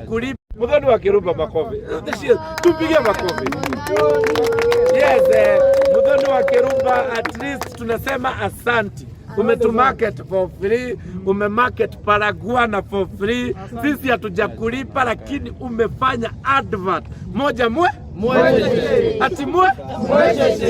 kulipa. Muthoni wa Keruba makofi. Tupige makofi. Yes, Muthoni wa Keruba, at least tunasema asanti. Umetumarket for free, umemarket Paraguana for free. Sisi hatujakulipa lakini umefanya advert moja ati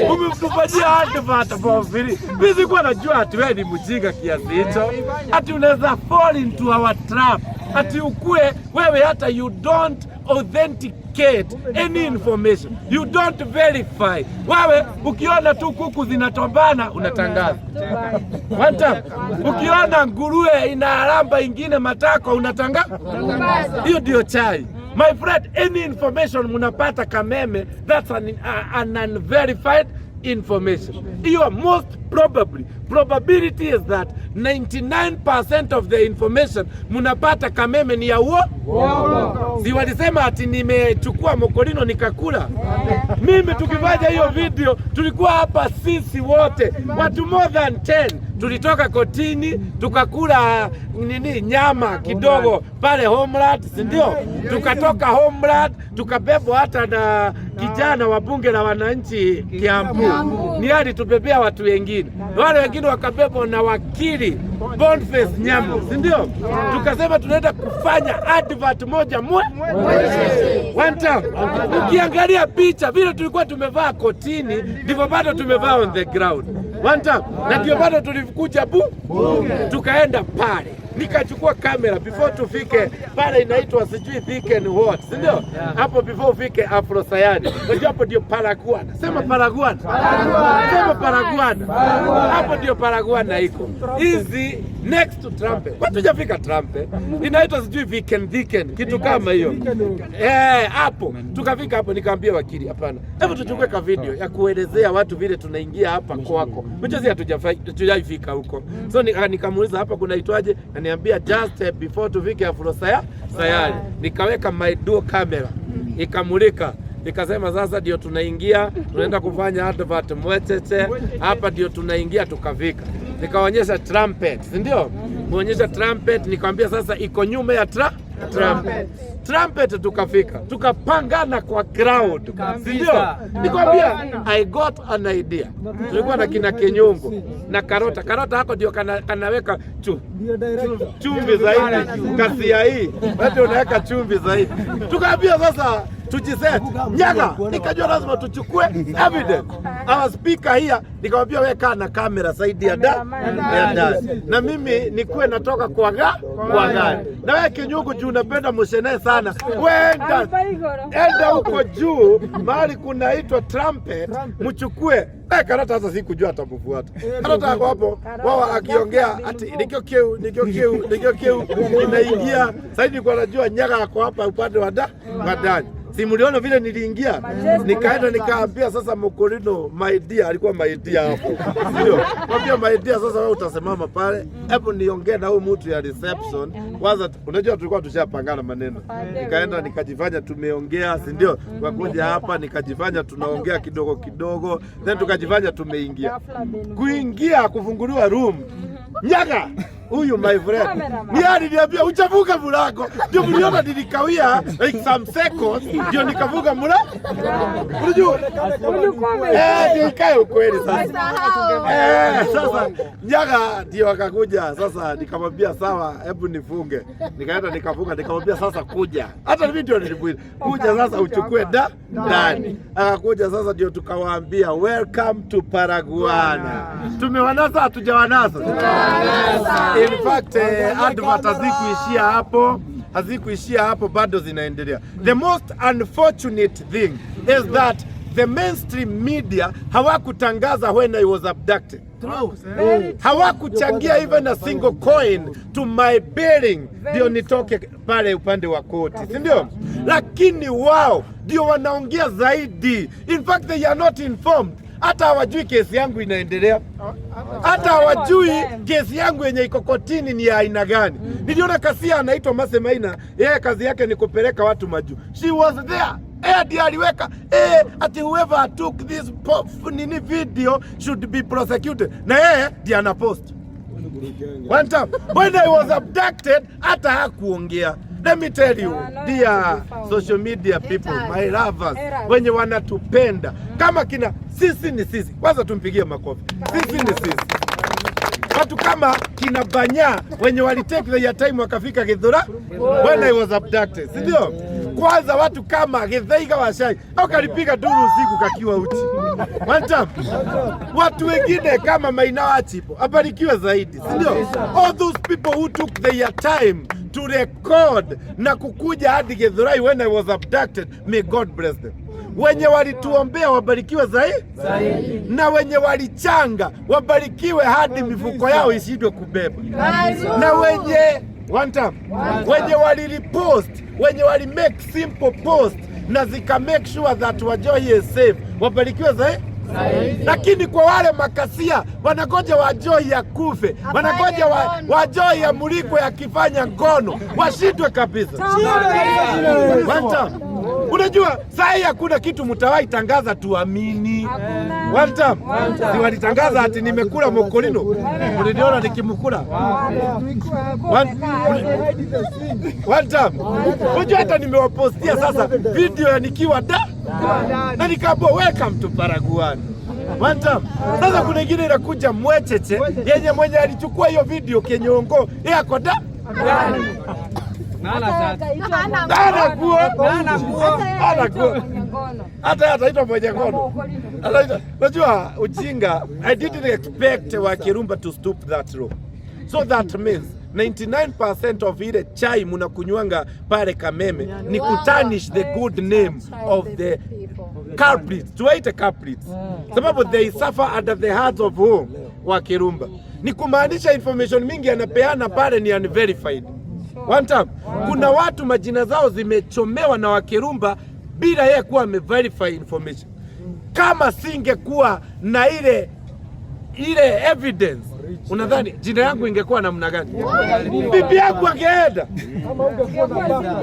umetufanyia advert for free. Mimi kwa najua ati wewe ni mjinga kiasi hicho. Ati unaweza fall into our trap. Ati ukue wewe hata you don't authenticate any information. You don't verify. Wewe ukiona tu kuku zinatombana unatangaza. One time, ukiona nguruwe inalamba ingine matako unatangaza. Hiyo ndio chai. My friend, any information munapata kameme, that's an unverified information. Your most probability is that 99% of the information munapata kameme ni ya uongo. Si walisema ati nimechukua mokorino nikakula. Mimi tukifanya hiyo video tulikuwa hapa sisi wote watu more than 10 tulitoka kotini tukakula nyama kidogo pale Homeland, si ndio? Tukatoka Homeland tukabebwa hata na kijana wa bunge la wananchi Kiambu. Ni hadi tubebea watu wengine. Wale wengine wakabebwa na wakili Boniface Nyamo, si ndio? Tukasema tunaenda kufanya advert moja one time. Ukiangalia picha vile tulikuwa tumevaa kotini ndivyo bado tumevaa on the ground. One time. Na ndio bado tulikuja tukaenda pale. Nikachukua kamera before tufike pale inaitwa sijui Thick and What, si ndio? Hapo before ufike Afro Sayani. Unajua hapo ndio Paraguana. Sema Paraguana. Sema Paraguana. Hapo ndio Paraguana iko. Hizi next to Trumpet. Watu hujafika Trumpet. Inaitwa sijui Thicken, kitu kama hiyo. Hapo. Tukafika hapo nikamwambia wakili, hapana. Hebu tuchukue ka video ya kuelezea watu vile tunaingia hapa kwako. Mchezo hatujafika huko. So nikamuuliza hapa kunaitwaje? Niambia just before tufike Afro Sayani. Nikaweka my dual camera. Ikamulika. Nikasema sasa ndio tunaingia, tunaenda kufanya advert mwetete. Hapa ndio tunaingia tukafika. Nikaonyesha Trumpet, si ndio? Kuonyesha Trumpet, nikamwambia sasa iko nyuma ya Trumpet tukafika. Tukapangana kwa crowd. Si ndio? Nikamwambia I got an idea. Tulikuwa na kina Kenyongo na Karota. Karota hako ndio kanaweka chumvi zaidi. Kasia hii. Watu unaweka chumvi zaidi. Tukamwambia sasa tujiset. Nyaga, nikajua lazima tuchukue evidence. Our speaker here, nikamwambia weka na kamera zaidi ya na mimi nikuwe natoka kwa gari. Na wewe Kenyongo juu unapenda mshene sana. Enda huko juu mahali kunaitwa Trumpet, mchukue. Karata sasa sikujua atamfuata. Karata yako hapo, wao akiongea ati nikio kiu inaingia. Sasa nilikuwa najua Nyaga yako hapa upande wa ndani. Simuliona vile niliingia, nikaenda nikaambia sasa Mokorino my dear, alikuwa my dear hapo. Ndio. Mwambia my dear sasa wewe utasimama pale. Hapo niongee na huyu mtu ya reception. Kwanza unajua tulikuwa tushapangana maneno. Nikaenda nikajifanya tumeongea, si ndio? Wakuja hapa nikajifanya tunaongea kidogo. Then tukajifanya tumeingia. Kuingia kufunguliwa room. Nyaga huyu my friend ni aliniambia uchavuka mlango. Ndio mliona nilikawia like some seconds ndio nikavuka mlango. Unajua? Nikae ukweli sasa. Sasa Nyaga ndio akakuja sasa nikamwambia sawa hebu nifunge. Nikaenda nikafunga nikamwambia sasa kuja. Hata video nilibuita. Kuja sasa uchukue ndani. Akakuja sasa ndio tukawaambia welcome to Paraguana. Tumewanasa hatujawanasa. In fact, advert hazikuishia hapo bado zinaendelea. The most unfortunate thing is that the mainstream media hawakutangaza when I was abducted. Hawakuchangia even a single coin to my billing ndio nitoke pale upande wa koti, si ndio? Lakini wao ndio wanaongea zaidi. In fact, they are not informed. Hata hawajui kesi yangu inaendelea. Hata hawajui kesi yangu yenye iko kotini ni ya aina gani. Niliona kasia anaitwa Masemaina, yeye kazi yake ni kupeleka watu majuu. She was there. Ndiye aliweka ati whoever took this video should be prosecuted. Na yeye ndiye anapost. One time when I was abducted hata hakuongea. Let me tell you, dear social media people, my lovers, wenye wanatupenda kama kina sisi ni sisi. Kwanza tumpigie makofi. Sisi ni sisi. Watu kama kina Banya wenye walitake the time wakafika Githura when I was abducted. Si ndio? Kwanza watu kama Githaiga Washai au kalipiga duru usiku kakiwa uchi. One time. Watu wengine kama Maina Wachipo abarikiwe zaidi. Si ndio? All those people who took their time to record na kukuja hadi Githura when I was abducted, may God bless them. Wenye walituombea wabarikiwe zaidi, na wenye walichanga wabarikiwe hadi mifuko yao ishindwe kubeba, na wenye wenye walirepost, wenye wali make simple post na zika make sure that Wajohi is safe wabarikiwe zaidi. Lakini kwa wale makasia wanagoja Wajohi ya kufe, wanagoja Wajohi ya muliko ya kifanya ngono washindwe kabisa. Unajua saa hii hakuna kitu mtawai tangaza tuamini. One time si walitangaza ati nimekula mokolino, mliona nikimkula one time. Unajua hata nimewapostia sasa video ya nikiwa na nikaambia welcome to Paraguay. One time. Sasa kuna ingine inakuja mwecheche yenye mwenye alichukua hiyo video kenyongo yako hata ataitwa mwenye ngono. Unajua ujinga, I didn't expect Wakirumba to stoop that low. So that means 99% of ile chai munakunywanga pale Kameme ni kutanish the good name of the culprits. Tuwaite culprits sababu they suffer under the hands of whom? Wakirumba. Ni kumaanisha information mingi anapeana pale ni unverified. One time, kuna watu majina zao zimechomewa na Wakirumba bila yeye kuwa ameverify information. Kama singekuwa na ile evidence, unadhani jina yangu ingekuwa namna gani? Bibi yangu angeenda.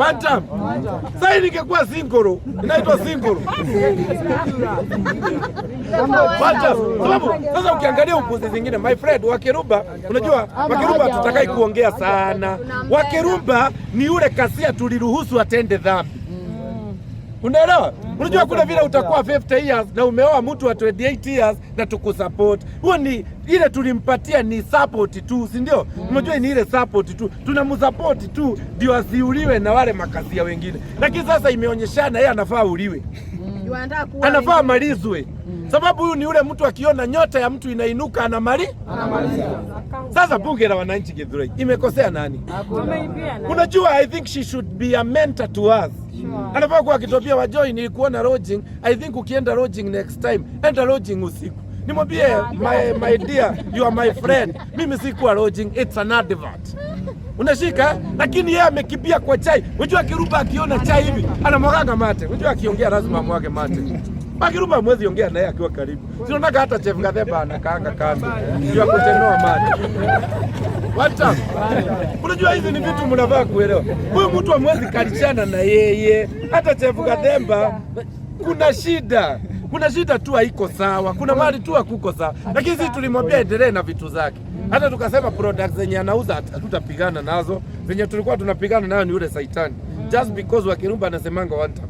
One time. Sasa ningekuwa Singoro, inaitwa Singoro. Sababu sasa ukiangalia upuzi zingine, my friend, Wakirumba, unajua Wakirumba tutakai kuongea sana. Wakirumba ni yule kasia tuliruhusu atende dhambi. Unaelewa? Unajua kuna vile utakuwa 50 years na umeoa mtu wa 28 years na tukusupport. Huo ni ile tulimpatia ni support tu, si ndio? Unajua ni ile support tu. Tunamsupport tu ndio asiuliwe na wale makasia wengine. Lakini sasa imeonyeshana yeye anafaa uliwe. Anafaa malizwe. Sababu huyu ni ule mtu akiona nyota ya mtu inainuka anamaliza. Sasa bunge la wananchi Githurai imekosea nani? Unajua I think she should be a mentor to us. Anafaa kuwa akitopia Wajohi nilikuona lodging. I think ukienda lodging next time, enda lodging usiku. Nimwambie my dear, you are my friend. Mimi sikuwa lodging, it's an advert. Unashika? Lakini yeye amekimbia kwa chai. Unajua Kirumba akiona chai hivi, anamwaganga mate. Unajua akiongea lazima amwage mate. Kirumba mwezi ongea naye akiwa karibu. Sinaona hata Chef Gathemba anakaanga kando. Ndio kutenoa mate. Wacha. Unajua hizi ni vitu mnafaa kuelewa. Huyu mtu wa mwezi kalichana na yeye. Hata Chef Gathemba kuna shida. Kuna shida tu haiko sawa. Kuna mali tu hakuko sawa. Lakini sisi tulimwambia endelee na vitu zake. Hata tukasema products zenye anauza hatutapigana nazo. Zenye tulikuwa tunapigana nayo ni yule Saitani. Just because Wakirumba anasemanga one time.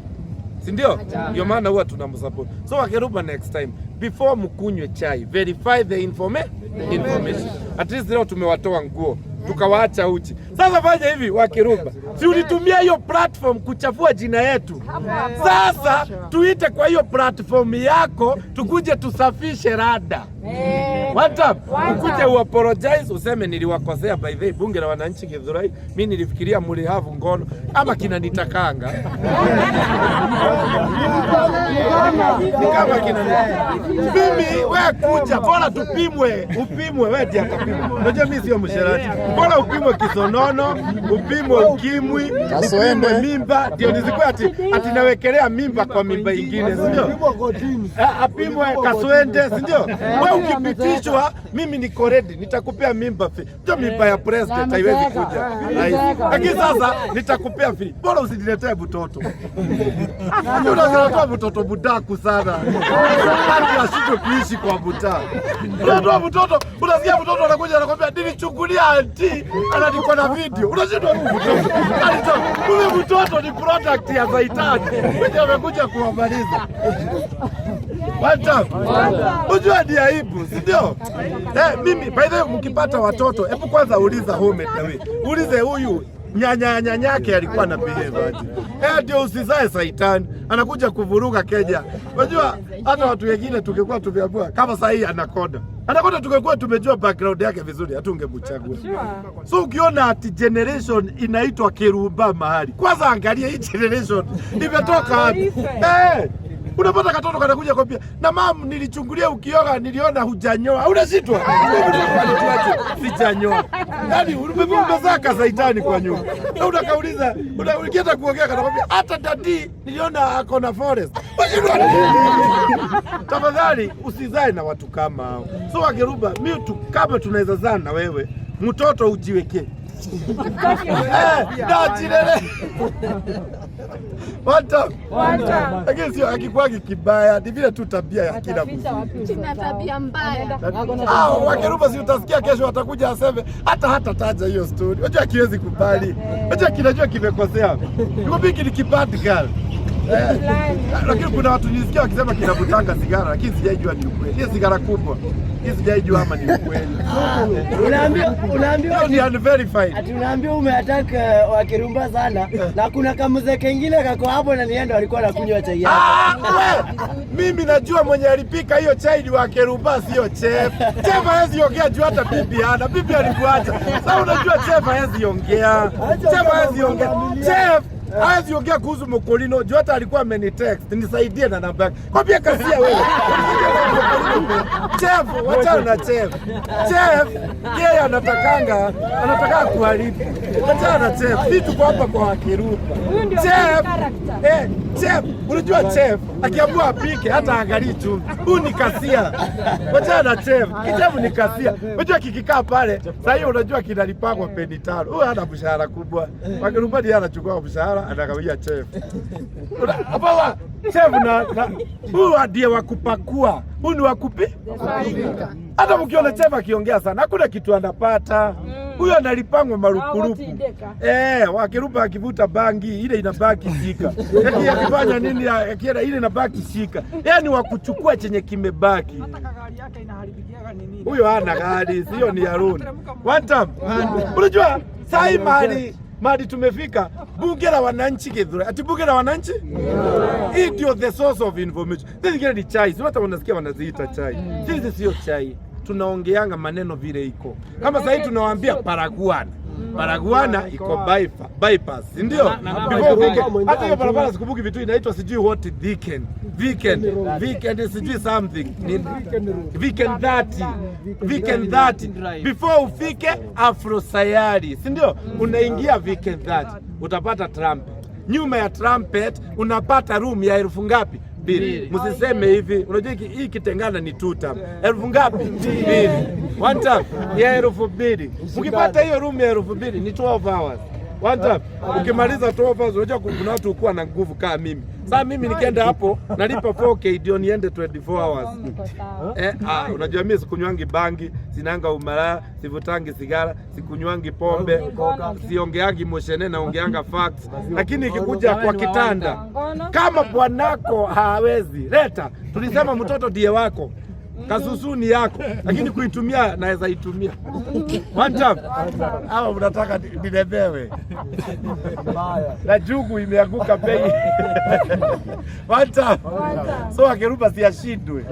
Si ndio? Ndio maana huwa tunamsupport. So Wakirumba next time before mkunywe chai, verify the information. At least leo tumewatoa nguo, tukawaacha uchi. Sasa fanya hivi Wakirumba. Si ulitumia hiyo platform kuchafua jina yetu. Sasa tuite kwa hiyo platform yako tukuje tusafishe rada. What up? Ukuje uapologize useme niliwakosea by the way bunge la wananchi Githurai. Mimi nilifikiria mlihavu ngono ama kinanitakanga. Kama mimi wewe kuja bora upimwe wewe ndiye atapimwa. Unajua mimi sio msherati. Bora upimwe kisonono, upimwe ukimwi, upimwe mimba, ndio nizikuwa ati nawekelea mimba kwa mimba nyingine, si ndio? Apimwe kaswende, si ndio? Wewe ukipitishwa mimi niko ready, nitakupea mimba free. Ndio mimba ya president haiwezi kuja. Lakini sasa nitakupea free. Bora usiniletee mtoto. Unaleta mtoto budaku sana. Hata asije kuishi kwa buta. Unatoa mtoto, unasikia mtoto anakuja anakuambia nilichukulia auntie, ananiko na video. Unashindwa mtoto. Huyu mtoto ni product ya Zaitani. Wewe amekuja kuwamaliza. Unajua ni aibu, si ndio? Mimi by the way, mkipata watoto, hebu kwanza uliza home away. Ulize huyu nyanyake alikuwa na behave aje. Ndio usizae Zaitani, anakuja kuvuruga Kenya. Unajua hata watu wengine tungekuwa tumeamua kama saa hii Anaconda tungekuwa tumejua background yake vizuri, hatungemchagua. So ukiona ati generation inaitwa Keruba mahali, kwanza angalia hii generation imetoka wapi. Unapata katoto kanakuja kwambia na mama nilichungulia ukioga niliona hujanyoa. Unashitwa. Sijanyoa. Yaani umezaka Zaitani kwa nyuma. Na unakauliza, ukienda kuongea kanakwambia hata dadi niliona ako na forest. Tafadhali usizae na watu kama hao. So Wakeruba, mimi tu kama tunaweza zaa na wewe, mtoto ujiwekee. Lakini sio akikwagi kibaya, ni vile tu tabia ya kila mtu. Sina tabia mbaya. Wakeruba si utasikia kesho watakuja aseme hata taja hiyo story. Unajua kiwezi kubali. Unajua kinajua kimekosea. Niko biki ni kibad girl. Lakini kuna watu nisikia wakisema kinavutanga sigara, lakini sijaijua ni ukweli. Hiyo sigara kubwa. Hizi sijaijua ama ni ukweli. Unaambiwa ni unverified. Ati unaambiwa umeattack Wakeruba sana na kuna kamzee kengine kako hapo na nienda walikuwa nakunywa chai yake. Mimi najua mwenye alipika hiyo chai ni Wakeruba, sio chef. Chef hawezi ongea juu hata bibi ana. Bibi alikuacha. Sasa unajua chef hawezi ongea. Chef hawezi ongea. Chef hawezi ongea kuhusu Mokolino, juu hata alikuwa amenitext nisaidie na namba yake. Kwambia kasia wewe. Chef, wacha na chef. Chef yeye anataka kuharibu. Wacha na chef. Vitu kwa hapa kwa Wakeruba. Chef. Chef, unajua chef akiamua apike hata angalii chumvi. Huyu ni kasia. Wacha na chef. Chef ni kasia. Unajua kikikaa pale, sasa hiyo unajua kinalipangwa peni 5. Huyu hana mshahara kubwa. Wakeruba ndiye anachukua mshahara anakawia chef. Hapa chef na huyu ndiye wakupakua. Huyu ni wakupi? Hata mkiona chef akiongea sana hakuna kitu anapata. Huyo analipangwa marupurupu. Wakeruba akivuta bangi ile inabaki shika. Yaki akifanya nini akienda ile inabaki shika. Yaani wakuchukua chenye kimebaki. Hata gari yake inaharibikiaga ni nini? Huyo hana gari, sio ni Harun. One time. Unajua sai mahali tumefika bunge la wananchi Githurai. Ati bunge la wananchi? Hii ndio the source of information. Sisi ni chai. Sio hata wanasikia wanaziita chai. Sisi sio chai. Tunaongeanga maneno vile iko. Kama sasa hivi tunawaambia Paraguana iko bypass, ndio? Hata hiyo barabara sikumbuki vitu inaitwa sijui what weekend sijui something. Weekend 30. Before ufike Afro Sayari, si ndio? Unaingia weekend 30. Utapata trumpet. Nyuma ya trumpet unapata room ya elfu ngapi? 2. Msiseme hivi. Unajua hii kitengana ni 2 tam. Elfu ngapi? 2. 1 tam ya elfu 2. Ukipata hiyo room ya elfu 2 ni 12 hours. 1 tam. Ukimaliza 12 hours unajua kuna watu ukuwa na nguvu kama mimi. Sasa mimi nikienda hapo nalipa 4K ndio niende 24 hours. Unajua mimi sikunywangi bangi, sinanga umalaya, sivutangi sigara, sikunywangi pombe, siongeangi moshene na ongeanga facts. Lakini ikikuja kwa kitanda, kama bwanako hawezi, leta. Tulisema mtoto ndiye wako. Kasusuni yako, lakini kuitumia naweza itumia. One time. Hawa mnataka nilebewe. Na jugu imeanguka bei. One time. So Wakeruba siashindwe.